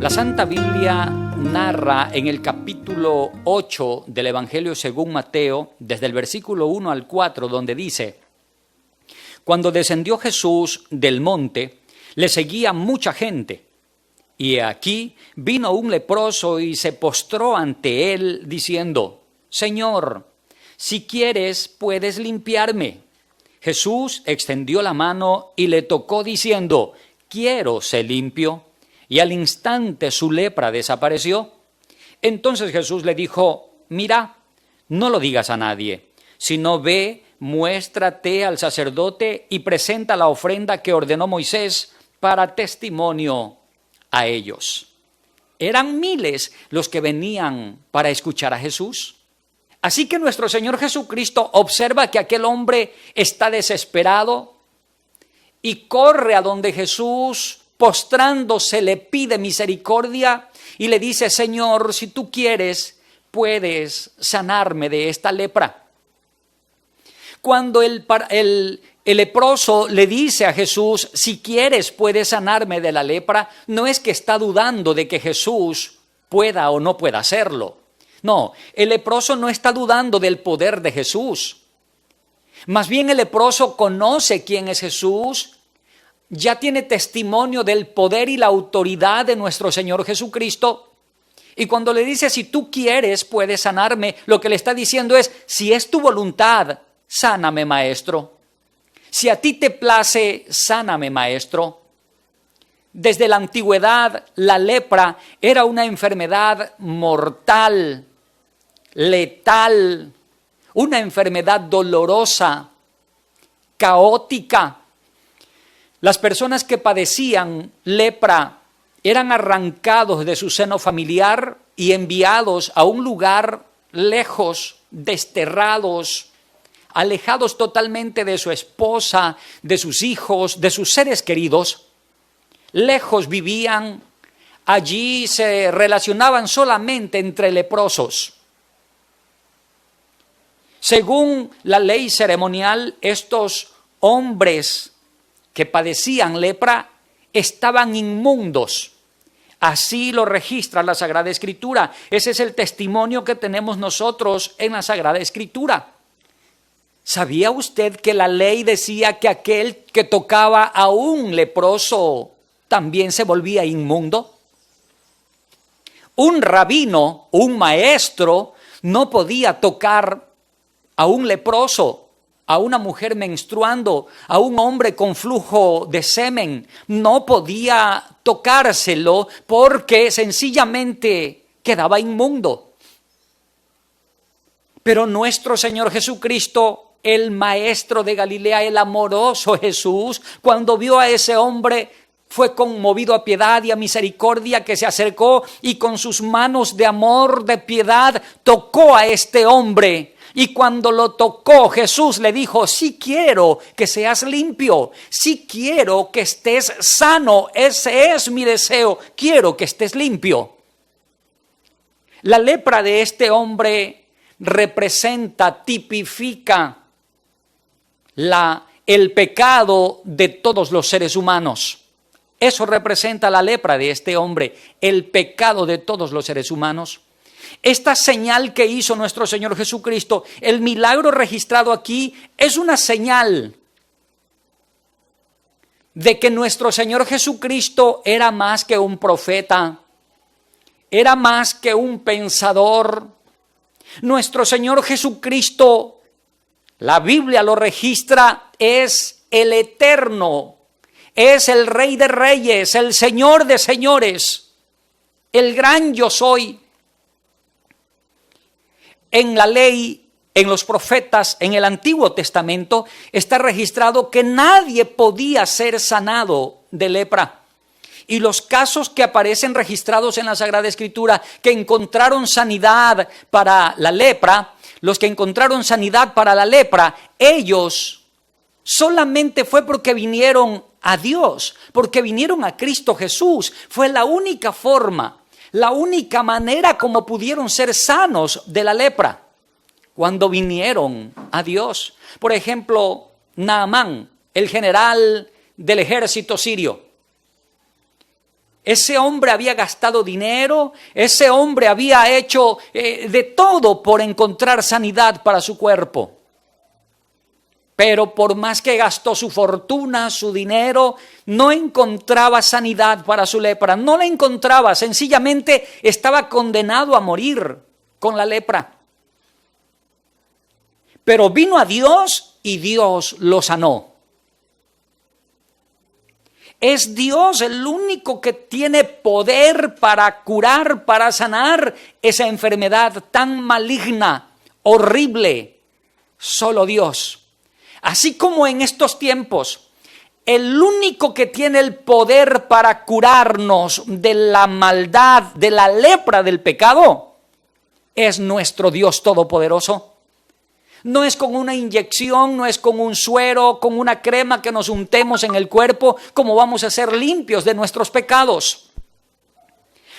La Santa Biblia narra en el capítulo 8 del Evangelio según Mateo, desde el versículo 1 al 4, donde dice: Cuando descendió Jesús del monte, le seguía mucha gente. Y aquí vino un leproso y se postró ante él, diciendo: Señor, si quieres, puedes limpiarme. Jesús extendió la mano y le tocó, diciendo: Quiero ser limpio. Y al instante su lepra desapareció. Entonces Jesús le dijo: Mira, no lo digas a nadie, sino ve, muéstrate al sacerdote y presenta la ofrenda que ordenó Moisés para testimonio a ellos. Eran miles los que venían para escuchar a Jesús. Así que nuestro Señor Jesucristo observa que aquel hombre está desesperado y corre a donde Jesús, postrándose, le pide misericordia y le dice: Señor, si tú quieres, puedes sanarme de esta lepra. Cuando el leproso le dice a Jesús: si quieres, puedes sanarme de la lepra, no es que está dudando de que Jesús pueda o no pueda hacerlo. No, el leproso no está dudando del poder de Jesús. Más bien el leproso conoce quién es Jesús, ya tiene testimonio del poder y la autoridad de nuestro Señor Jesucristo. Y cuando le dice: si tú quieres, puedes sanarme, lo que le está diciendo es: si es tu voluntad, sáname, maestro. Si a ti te place, sáname, maestro. Desde la antigüedad, la lepra era una enfermedad mortal, letal, una enfermedad dolorosa, caótica. Las personas que padecían lepra eran arrancados de su seno familiar y enviados a un lugar lejos, desterrados, alejados totalmente de su esposa, de sus hijos, de sus seres queridos. Lejos vivían, allí se relacionaban solamente entre leprosos. Según la ley ceremonial, estos hombres que padecían lepra estaban inmundos. Así lo registra la Sagrada Escritura. Ese es el testimonio que tenemos nosotros en la Sagrada Escritura. ¿Sabía usted que la ley decía que aquel que tocaba a un leproso también se volvía inmundo? Un rabino, un maestro, no podía tocar a un leproso, a una mujer menstruando, a un hombre con flujo de semen. No podía tocárselo porque sencillamente quedaba inmundo. Pero nuestro Señor Jesucristo, el Maestro de Galilea, el amoroso Jesús, cuando vio a ese hombre, fue conmovido a piedad y a misericordia, que se acercó y con sus manos de amor, de piedad, tocó a este hombre. Y cuando lo tocó, Jesús le dijo: sí quiero que seas limpio, sí quiero que estés sano, ese es mi deseo, quiero que estés limpio. La lepra de este hombre representa, tipifica el pecado de todos los seres humanos. Eso representa la lepra de este hombre, el pecado de todos los seres humanos. Esta señal que hizo nuestro Señor Jesucristo, el milagro registrado aquí, es una señal de que nuestro Señor Jesucristo era más que un profeta, era más que un pensador. Nuestro Señor Jesucristo, la Biblia lo registra, es el eterno, es el Rey de Reyes, el Señor de Señores, el gran yo soy. En la ley, en los profetas, en el Antiguo Testamento, está registrado que nadie podía ser sanado de lepra. Y los casos que aparecen registrados en la Sagrada Escritura, que encontraron sanidad para la lepra, los que encontraron sanidad para la lepra, ellos solamente fue porque vinieron a Dios, porque vinieron a Cristo Jesús. Fue la única forma, la única manera como pudieron ser sanos de la lepra, cuando vinieron a Dios. Por ejemplo, Naamán, el general del ejército sirio. Ese hombre había gastado dinero, ese hombre había hecho de todo por encontrar sanidad para su cuerpo. Pero por más que gastó su fortuna, su dinero, no encontraba sanidad para su lepra. No la encontraba, sencillamente estaba condenado a morir con la lepra. Pero vino a Dios y Dios lo sanó. Es Dios el único que tiene poder para curar, para sanar esa enfermedad tan maligna, horrible. Solo Dios. Así como en estos tiempos, el único que tiene el poder para curarnos de la maldad, de la lepra del pecado, es nuestro Dios Todopoderoso. No es con una inyección, no es con un suero, con una crema que nos untemos en el cuerpo, como vamos a ser limpios de nuestros pecados.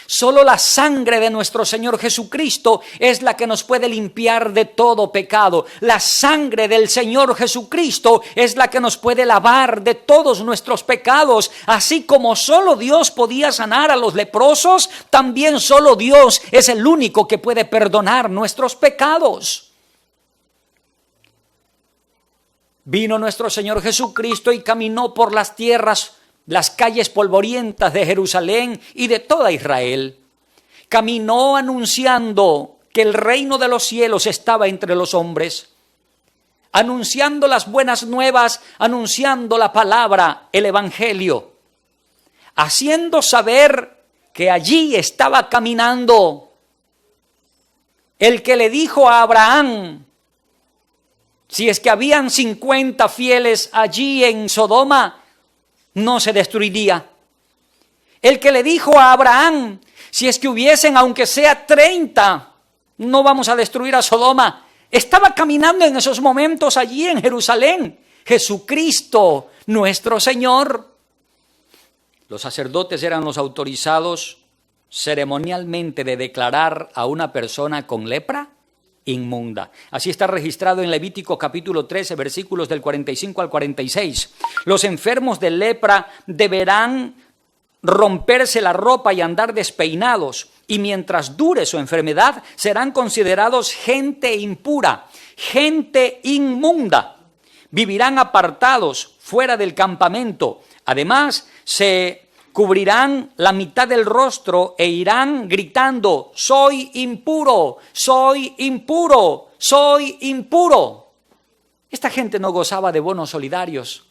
Solo la sangre de nuestro Señor Jesucristo es la que nos puede limpiar de todo pecado. La sangre del Señor Jesucristo es la que nos puede lavar de todos nuestros pecados. Así como solo Dios podía sanar a los leprosos, también solo Dios es el único que puede perdonar nuestros pecados. Vino nuestro Señor Jesucristo y caminó por las tierras, las calles polvorientas de Jerusalén y de toda Israel. Caminó anunciando que el reino de los cielos estaba entre los hombres, anunciando las buenas nuevas, anunciando la palabra, el evangelio, haciendo saber que allí estaba caminando el que le dijo a Abraham, si es que habían 50 fieles allí en Sodoma, no se destruiría. El que le dijo a Abraham, si es que hubiesen aunque sea 30, no vamos a destruir a Sodoma. Estaba caminando en esos momentos allí en Jerusalén, Jesucristo, nuestro Señor. Los sacerdotes eran los autorizados ceremonialmente de declarar a una persona con lepra inmunda. Así está registrado en Levítico capítulo 13, versículos del 45 al 46. Los enfermos de lepra deberán romperse la ropa y andar despeinados, y mientras dure su enfermedad serán considerados gente impura, gente inmunda. Vivirán apartados fuera del campamento. Además, se cubrirán la mitad del rostro e irán gritando, soy impuro, soy impuro, soy impuro. Esta gente no gozaba de bonos solidarios.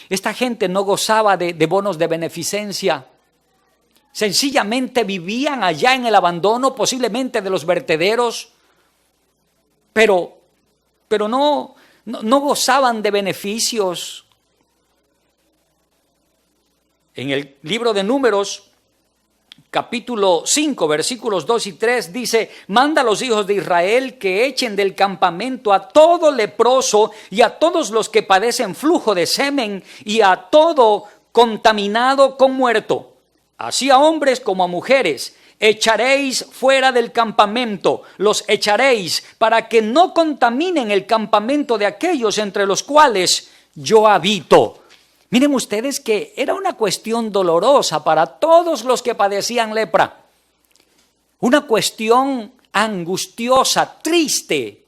Esta gente no gozaba de bonos de beneficencia. Sencillamente vivían allá en el abandono, posiblemente de los vertederos, pero no gozaban de beneficios. En el libro de Números, capítulo 5, versículos 2 y 3, dice, manda a los hijos de Israel que echen del campamento a todo leproso y a todos los que padecen flujo de semen y a todo contaminado con muerto. Así a hombres como a mujeres, echaréis fuera del campamento, los echaréis para que no contaminen el campamento de aquellos entre los cuales yo habito. Miren ustedes que era una cuestión dolorosa para todos los que padecían lepra. Una cuestión angustiosa, triste.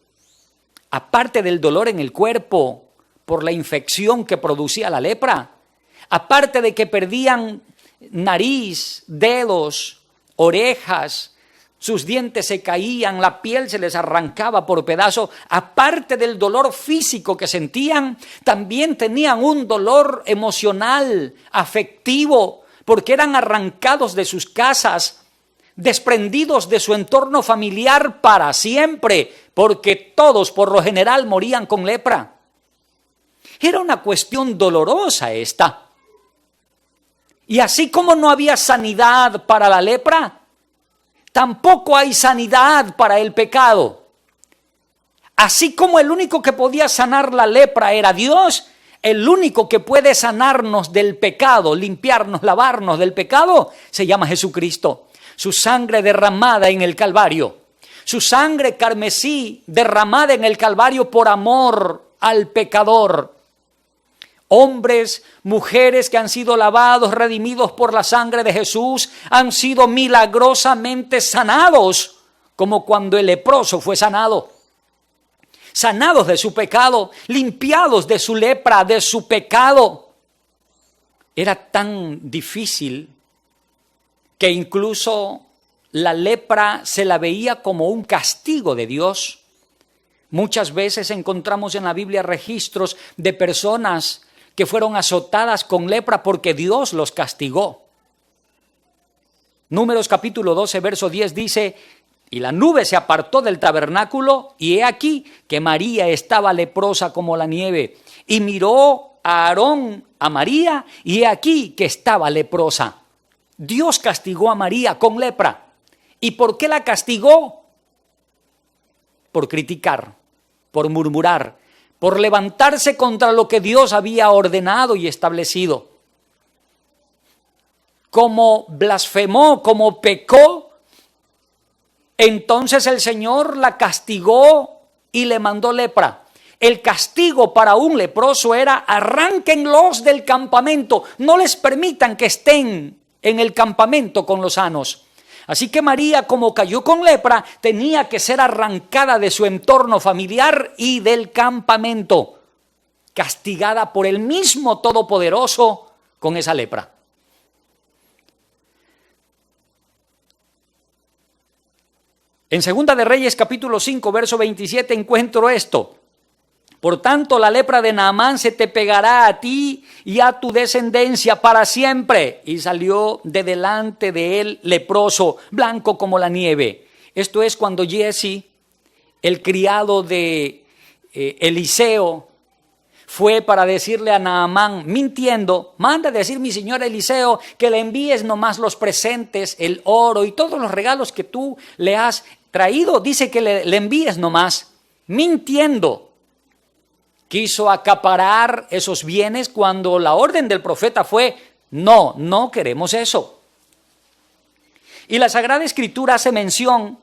Aparte del dolor en el cuerpo por la infección que producía la lepra. Aparte de que perdían nariz, dedos, orejas, sus dientes se caían, la piel se les arrancaba por pedazos. Aparte del dolor físico que sentían, también tenían un dolor emocional, afectivo, porque eran arrancados de sus casas, desprendidos de su entorno familiar para siempre, porque todos por lo general morían con lepra. Era una cuestión dolorosa esta. Y así como no había sanidad para la lepra, tampoco hay sanidad para el pecado. Así como el único que podía sanar la lepra era Dios, el único que puede sanarnos del pecado, limpiarnos, lavarnos del pecado, se llama Jesucristo. Su sangre derramada en el Calvario, su sangre carmesí derramada en el Calvario por amor al pecador. Hombres, mujeres que han sido lavados, redimidos por la sangre de Jesús, han sido milagrosamente sanados, como cuando el leproso fue sanado. Sanados de su pecado, limpiados de su lepra, de su pecado. Era tan difícil que incluso la lepra se la veía como un castigo de Dios. Muchas veces encontramos en la Biblia registros de personas que fueron azotadas con lepra porque Dios los castigó. Números capítulo 12, verso 10 dice: y la nube se apartó del tabernáculo, y he aquí que María estaba leprosa como la nieve. Y miró a Aarón a María, y he aquí que estaba leprosa. Dios castigó a María con lepra. ¿Y por qué la castigó? Por criticar, por murmurar, por levantarse contra lo que Dios había ordenado y establecido. Como blasfemó, como pecó, entonces el Señor la castigó y le mandó lepra. El castigo para un leproso era: arránquenlos del campamento, no les permitan que estén en el campamento con los sanos. Así que María, como cayó con lepra, tenía que ser arrancada de su entorno familiar y del campamento, castigada por el mismo Todopoderoso con esa lepra. En Segunda de Reyes, capítulo 5, verso 27, encuentro esto: por tanto, la lepra de Naamán se te pegará a ti y a tu descendencia para siempre. Y salió de delante de él leproso, blanco como la nieve. Esto es cuando Giezi, el criado de Eliseo, fue para decirle a Naamán, mintiendo: manda a decir mi señor Eliseo que le envíes nomás los presentes, el oro y todos los regalos que tú le has traído. Dice que le envíes nomás, mintiendo. Quiso acaparar esos bienes cuando la orden del profeta fue: no queremos eso. Y la Sagrada Escritura hace mención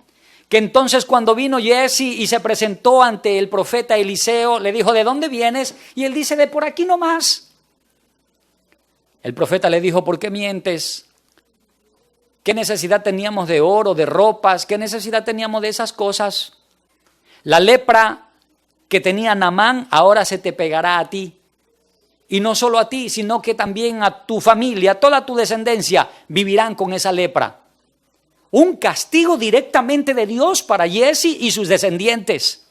que entonces cuando vino Giezi y se presentó ante el profeta Eliseo, le dijo: ¿de dónde vienes? Y él dice: de por aquí nomás. El profeta le dijo: ¿por qué mientes? ¿Qué necesidad teníamos de oro, de ropas? ¿Qué necesidad teníamos de esas cosas? La lepra que tenía Naamán ahora se te pegará a ti. Y no solo a ti, sino que también a tu familia, a toda tu descendencia vivirán con esa lepra. Un castigo directamente de Dios para Giezi y sus descendientes.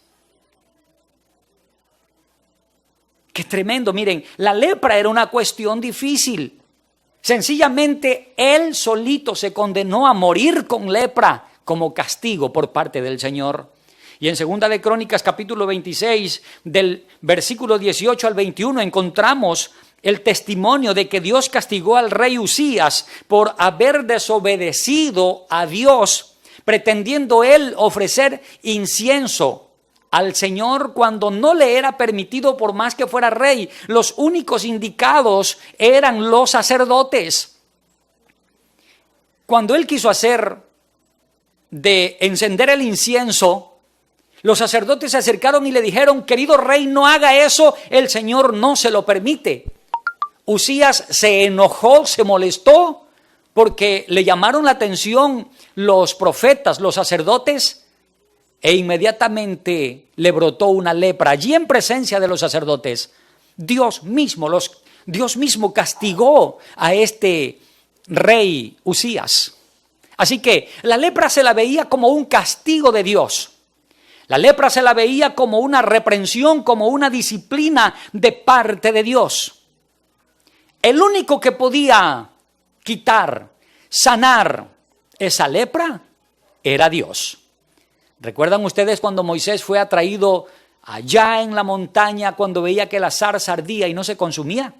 Qué tremendo. Miren, la lepra era una cuestión difícil. Sencillamente él solito se condenó a morir con lepra como castigo por parte del Señor. Y en Segunda de Crónicas, capítulo 26, del versículo 18 al 21, encontramos el testimonio de que Dios castigó al rey Usías por haber desobedecido a Dios, pretendiendo él ofrecer incienso al Señor cuando no le era permitido, por más que fuera rey. Los únicos indicados eran los sacerdotes. Cuando él quiso hacer de encender el incienso, los sacerdotes se acercaron y le dijeron: querido rey, no haga eso, el Señor no se lo permite. Usías se enojó, se molestó, porque le llamaron la atención los profetas, los sacerdotes, e inmediatamente le brotó una lepra allí en presencia de los sacerdotes. Dios mismo castigó a este rey Usías. Así que la lepra se la veía como un castigo de Dios. La lepra se la veía como una reprensión, como una disciplina de parte de Dios. El único que podía quitar, sanar esa lepra era Dios. ¿Recuerdan ustedes cuando Moisés fue atraído allá en la montaña cuando veía que la zarza ardía y no se consumía?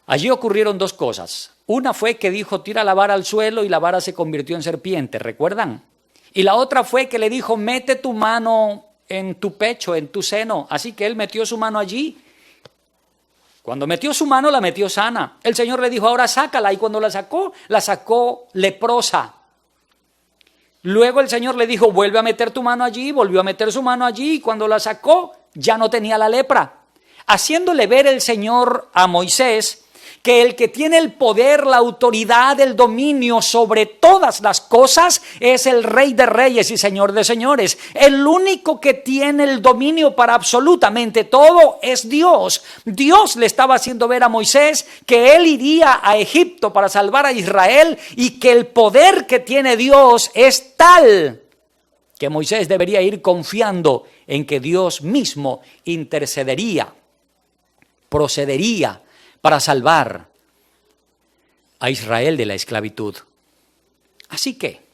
Allí ocurrieron dos cosas. Una fue que dijo: tira la vara al suelo, y la vara se convirtió en serpiente, ¿recuerdan? Y la otra fue que le dijo: mete tu mano en tu pecho, en tu seno. Así que él metió su mano allí. Cuando metió su mano, la metió sana. El Señor le dijo: ahora sácala. Y cuando la sacó leprosa. Luego el Señor le dijo: vuelve a meter tu mano allí. Volvió a meter su mano allí. Y cuando la sacó, ya no tenía la lepra. haciéndole ver el Señor a Moisés que el que tiene el poder, la autoridad, el dominio sobre todas las cosas es el Rey de Reyes y Señor de Señores. El único que tiene el dominio para absolutamente todo es Dios. Dios le estaba haciendo ver a Moisés que él iría a Egipto para salvar a Israel y que el poder que tiene Dios es tal que Moisés debería ir confiando en que Dios mismo intercedería, procedería para salvar a Israel de la esclavitud. Así que,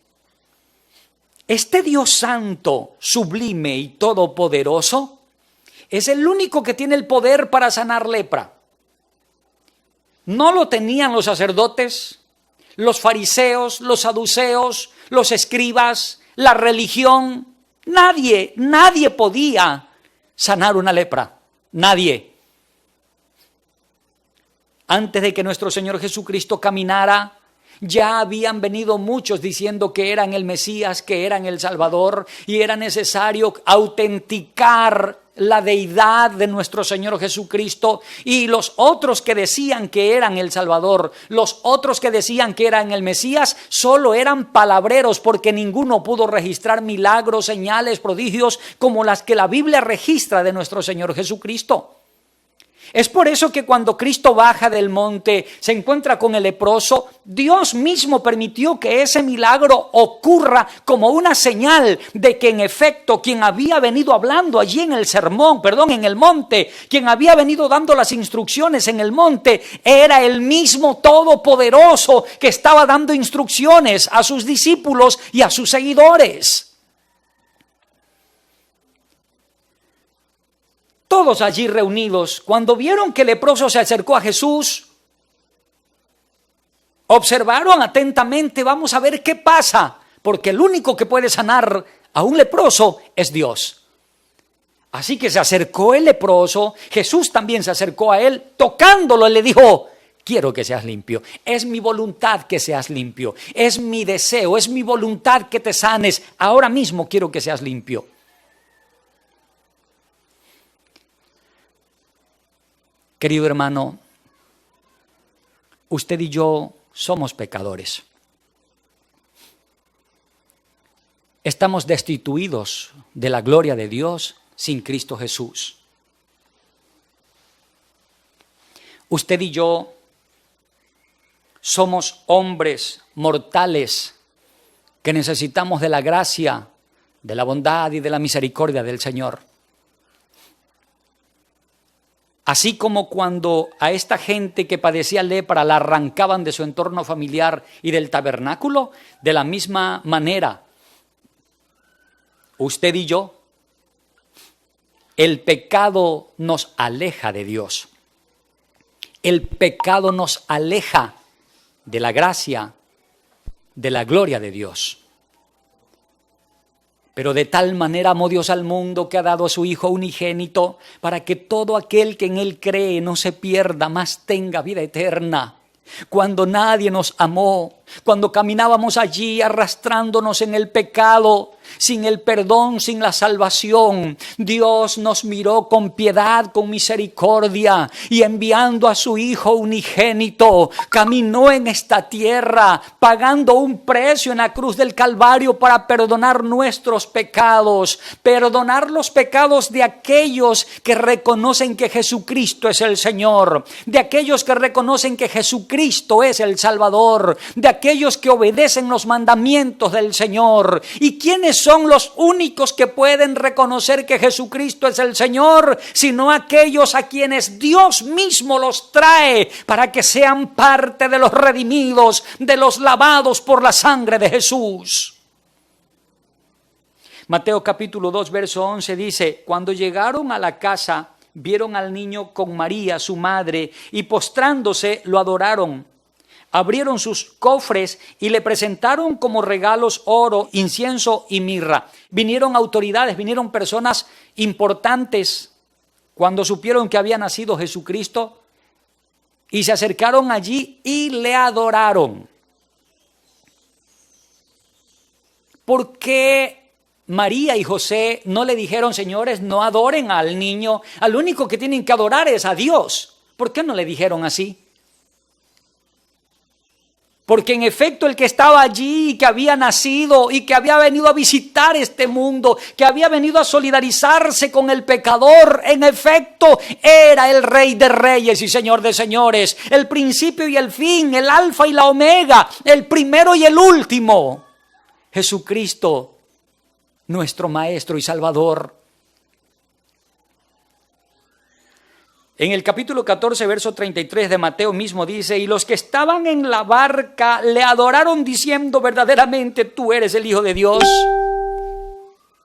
este Dios santo, sublime y todopoderoso, es el único que tiene el poder para sanar lepra. No lo tenían los sacerdotes, los fariseos, los saduceos, los escribas, la religión. Nadie podía sanar una lepra. Nadie. Antes de que nuestro Señor Jesucristo caminara, ya habían venido muchos diciendo que eran el Mesías, que eran el Salvador, y era necesario autenticar la deidad de nuestro Señor Jesucristo. Y los otros que decían que eran el Salvador, los otros que decían que eran el Mesías, solo eran palabreros, porque ninguno pudo registrar milagros, señales, prodigios como las que la Biblia registra de nuestro Señor Jesucristo. Es por eso que cuando Cristo baja del monte, se encuentra con el leproso, Dios mismo permitió que ese milagro ocurra como una señal de que en efecto quien había venido hablando allí en el monte, quien había venido dando las instrucciones en el monte, era el mismo Todopoderoso que estaba dando instrucciones a sus discípulos y a sus seguidores. Todos allí reunidos, cuando vieron que el leproso se acercó a Jesús, observaron atentamente, vamos a ver qué pasa, porque el único que puede sanar a un leproso es Dios. Así que se acercó el leproso, Jesús también se acercó a él, tocándolo, y le dijo: quiero que seas limpio, es mi voluntad que seas limpio, es mi deseo, es mi voluntad que te sanes, ahora mismo quiero que seas limpio. Querido hermano, usted y yo somos pecadores. Estamos destituidos de la gloria de Dios sin Cristo Jesús. Usted y yo somos hombres mortales que necesitamos de la gracia, de la bondad y de la misericordia del Señor. Así como cuando a esta gente que padecía lepra la arrancaban de su entorno familiar y del tabernáculo, de la misma manera, usted y yo, el pecado nos aleja de Dios. El pecado nos aleja de la gracia, de la gloria de Dios. Pero de tal manera amó Dios al mundo que ha dado a su Hijo unigénito para que todo aquel que en Él cree no se pierda, mas tenga vida eterna. Cuando nadie nos amó, cuando caminábamos allí arrastrándonos en el pecado, sin el perdón, sin la salvación, Dios nos miró con piedad, con misericordia, y enviando a su Hijo unigénito, caminó en esta tierra, pagando un precio en la cruz del Calvario para perdonar nuestros pecados, perdonar los pecados de aquellos que reconocen que Jesucristo es el Señor, de aquellos que reconocen que Jesucristo es el Salvador, de aquellos que obedecen los mandamientos del Señor. ¿Y quiénes son los únicos que pueden reconocer que Jesucristo es el Señor? Sino aquellos a quienes Dios mismo los trae para que sean parte de los redimidos, de los lavados por la sangre de Jesús. Mateo capítulo 2, verso 11 dice: cuando llegaron a la casa, vieron al niño con María, su madre, y postrándose lo adoraron. Abrieron sus cofres y le presentaron como regalos oro, incienso y mirra. Vinieron autoridades, vinieron personas importantes cuando supieron que había nacido Jesucristo y se acercaron allí y le adoraron. ¿Por qué María y José no le dijeron, señores, no adoren al niño, al único que tienen que adorar es a Dios? ¿Por qué no le dijeron así? Porque en efecto el que estaba allí, que había nacido y que había venido a visitar este mundo, que había venido a solidarizarse con el pecador, en efecto era el Rey de Reyes y Señor de Señores, el principio y el fin, el alfa y la omega, el primero y el último, Jesucristo, nuestro Maestro y Salvador. En el capítulo 14, verso 33 de Mateo mismo dice, y los que estaban en la barca le adoraron diciendo, verdaderamente tú eres el Hijo de Dios.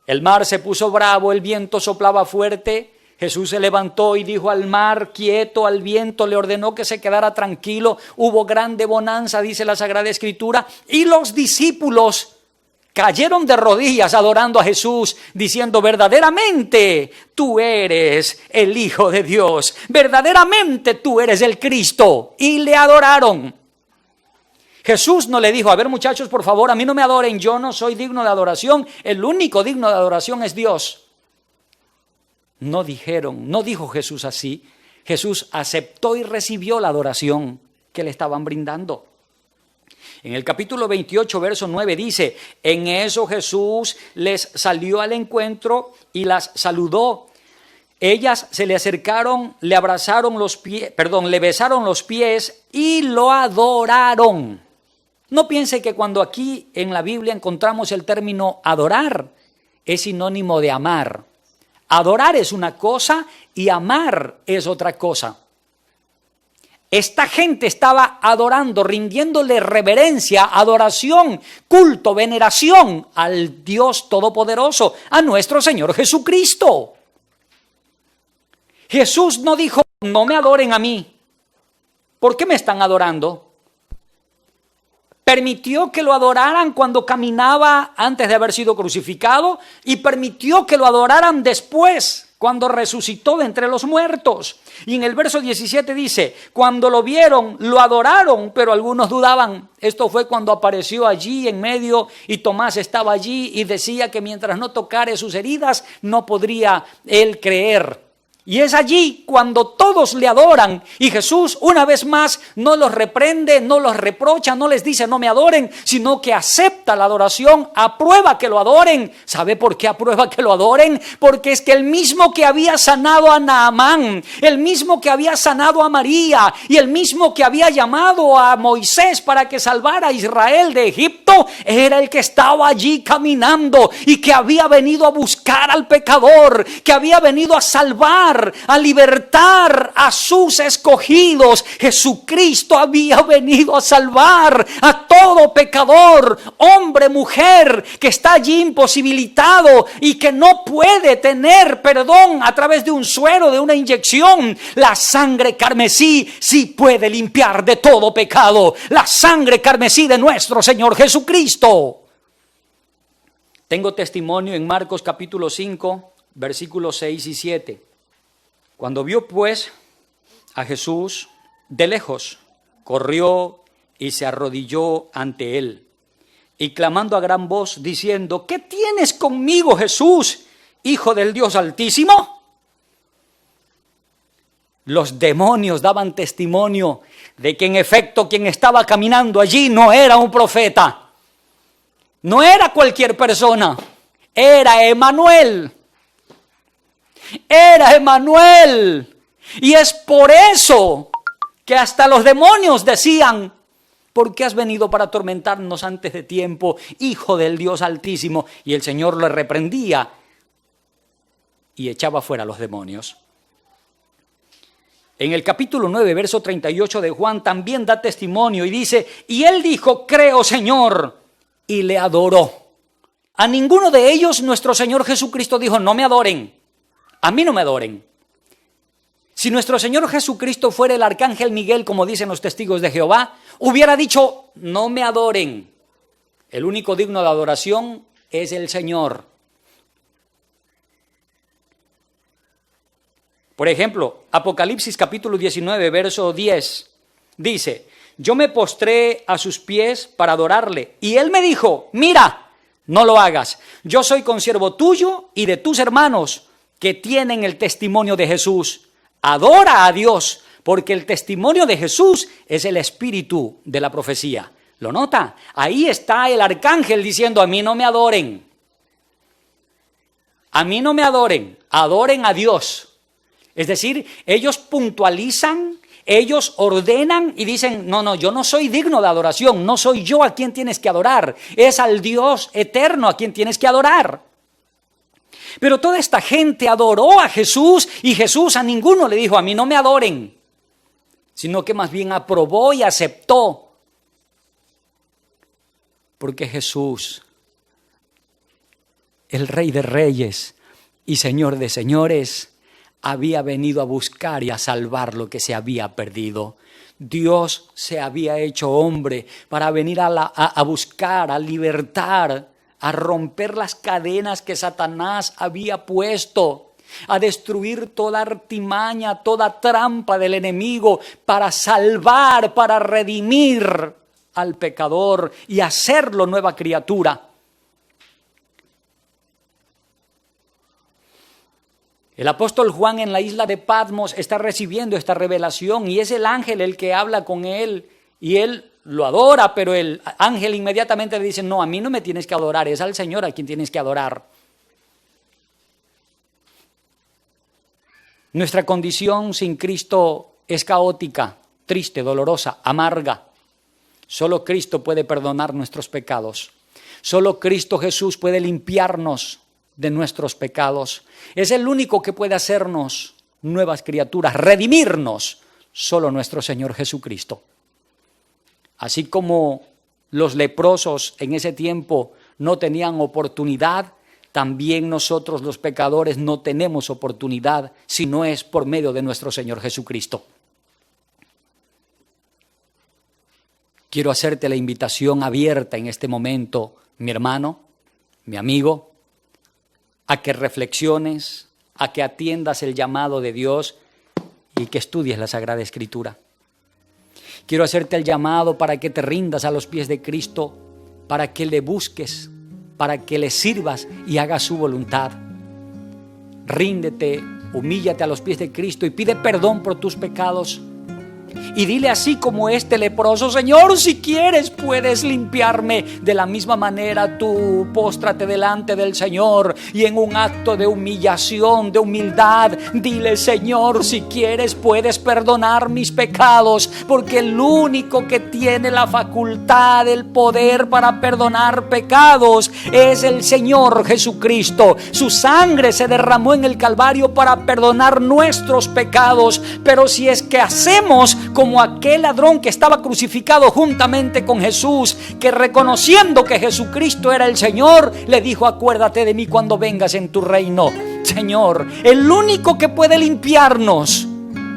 El mar se puso bravo, el viento soplaba fuerte. Jesús se levantó y dijo al mar, quieto, al viento, le ordenó que se quedara tranquilo. Hubo grande bonanza, dice la Sagrada Escritura, y los discípulos cayeron de rodillas adorando a Jesús, diciendo, verdaderamente tú eres el Hijo de Dios, verdaderamente tú eres el Cristo, y le adoraron. Jesús no le dijo, a ver muchachos, por favor, a mí no me adoren, yo no soy digno de adoración, el único digno de adoración es Dios. No dijo Jesús así. Jesús aceptó y recibió la adoración que le estaban brindando. En el capítulo 28, verso 9 dice, en eso Jesús les salió al encuentro y las saludó. Ellas se le acercaron, le abrazaron le besaron los pies y lo adoraron. No piense que cuando aquí en la Biblia encontramos el término adorar, es sinónimo de amar. Adorar es una cosa y amar es otra cosa. Esta gente estaba adorando, rindiéndole reverencia, adoración, culto, veneración al Dios Todopoderoso, a nuestro Señor Jesucristo. Jesús no dijo, no me adoren a mí. ¿Por qué me están adorando? Permitió que lo adoraran cuando caminaba antes de haber sido crucificado y permitió que lo adoraran después, cuando resucitó de entre los muertos. Y en el verso 17 dice, cuando lo vieron, lo adoraron, pero algunos dudaban. Esto fue cuando apareció allí en medio y Tomás estaba allí y decía que mientras no tocare sus heridas, no podría él creer. Y es allí cuando todos le adoran y Jesús una vez más no los reprende, no los reprocha, no les dice no me adoren, sino que acepta la adoración, aprueba que lo adoren. ¿Sabe por qué aprueba que lo adoren? Porque es que el mismo que había sanado a Naamán, el mismo que había sanado a María y el mismo que había llamado a Moisés para que salvara a Israel de Egipto, era el que estaba allí caminando y que había venido a buscar al pecador, que había venido a salvar, a libertar a sus escogidos. Jesucristo había venido a salvar a todo pecador, hombre, mujer, que está allí imposibilitado y que no puede tener perdón a través de un suero, de una inyección. La sangre carmesí sí puede limpiar de todo pecado. La sangre carmesí de nuestro Señor Jesucristo. Tengo testimonio en Marcos capítulo 5, versículos 6 y 7. Cuando vio pues a Jesús de lejos, corrió y se arrodilló ante él, y clamando a gran voz, diciendo, ¿qué tienes conmigo, Jesús, Hijo del Dios Altísimo? Los demonios daban testimonio de que en efecto quien estaba caminando allí no era un profeta, no era cualquier persona, era Emanuel. Era Emanuel. Y es por eso que hasta los demonios decían, ¿por qué has venido para atormentarnos antes de tiempo, Hijo del Dios Altísimo? Y el Señor le reprendía y echaba fuera a los demonios. En el capítulo 9, verso 38 de Juan también da testimonio y dice, y él dijo, creo, Señor, y le adoró. A ninguno de ellos nuestro Señor Jesucristo dijo, no me adoren. A mí no me adoren. Si nuestro Señor Jesucristo fuera el arcángel Miguel, como dicen los testigos de Jehová, hubiera dicho, no me adoren. El único digno de adoración es el Señor. Por ejemplo, Apocalipsis capítulo 19, verso 10, dice, yo me postré a sus pies para adorarle. Y él me dijo, mira, no lo hagas. Yo soy consiervo tuyo y de tus hermanos que tienen el testimonio de Jesús. Adora a Dios, porque el testimonio de Jesús es el espíritu de la profecía. ¿Lo nota? Ahí está el arcángel diciendo: a mí no me adoren. A mí no me adoren, adoren a Dios. Es decir, ellos puntualizan, ellos ordenan y dicen: no, yo no soy digno de adoración, no soy yo a quien tienes que adorar, es al Dios eterno a quien tienes que adorar. Pero toda esta gente adoró a Jesús y Jesús a ninguno le dijo: a mí no me adoren, sino que más bien aprobó y aceptó. Porque Jesús, el Rey de Reyes y Señor de Señores, había venido a buscar y a salvar lo que se había perdido. Dios se había hecho hombre para venir a buscar, a libertar, a romper las cadenas que Satanás había puesto, a destruir toda artimaña, toda trampa del enemigo, para salvar, para redimir al pecador y hacerlo nueva criatura. El apóstol Juan en la isla de Patmos está recibiendo esta revelación y es el ángel el que habla con él y él lo adora, pero el ángel inmediatamente le dice: no, a mí no me tienes que adorar, es al Señor a quien tienes que adorar. Nuestra condición sin Cristo es caótica, triste, dolorosa, amarga. Solo Cristo puede perdonar nuestros pecados. Solo Cristo Jesús puede limpiarnos de nuestros pecados. Es el único que puede hacernos nuevas criaturas, redimirnos, solo nuestro Señor Jesucristo. Así como los leprosos en ese tiempo no tenían oportunidad, también nosotros los pecadores no tenemos oportunidad si no es por medio de nuestro Señor Jesucristo. Quiero hacerte la invitación abierta en este momento, mi hermano, mi amigo, a que reflexiones, a que atiendas el llamado de Dios y que estudies la Sagrada Escritura. Quiero hacerte el llamado para que te rindas a los pies de Cristo, para que le busques, para que le sirvas y hagas su voluntad. Ríndete, humíllate a los pies de Cristo y pide perdón por tus pecados. Y dile así como este leproso: Señor, si quieres puedes limpiarme. De la misma manera tú póstrate delante del Señor y en un acto de humillación, de humildad, dile: Señor, si quieres puedes perdonar mis pecados, porque el único que tiene la facultad, el poder para perdonar pecados es el Señor Jesucristo. Su sangre se derramó en el Calvario para perdonar nuestros pecados. Pero si es que hacemos como aquel ladrón que estaba crucificado juntamente con Jesús, que reconociendo que Jesucristo era el Señor, le dijo: acuérdate de mí cuando vengas en tu reino. Señor, el único que puede limpiarnos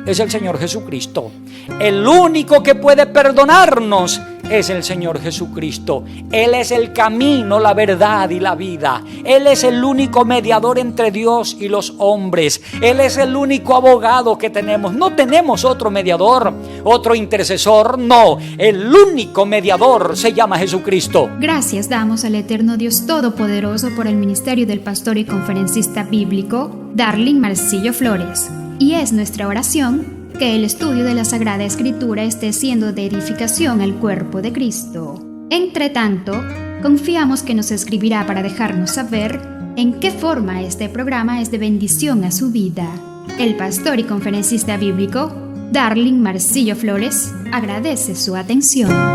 es el Señor Jesucristo. El único que puede perdonarnos es el Señor Jesucristo. Él es el camino, la verdad y la vida. Él es el único mediador entre Dios y los hombres. Él es el único abogado que tenemos. No tenemos otro mediador, otro intercesor, no. El único mediador se llama Jesucristo. Gracias damos al eterno Dios Todopoderoso por el ministerio del pastor y conferencista bíblico Darling Marcillo Flores. Y es nuestra oración que el estudio de la Sagrada Escritura esté siendo de edificación al cuerpo de Cristo. Entre tanto, confiamos que nos escribirá para dejarnos saber en qué forma este programa es de bendición a su vida. El pastor y conferencista bíblico Darling Marcillo Flores agradece su atención.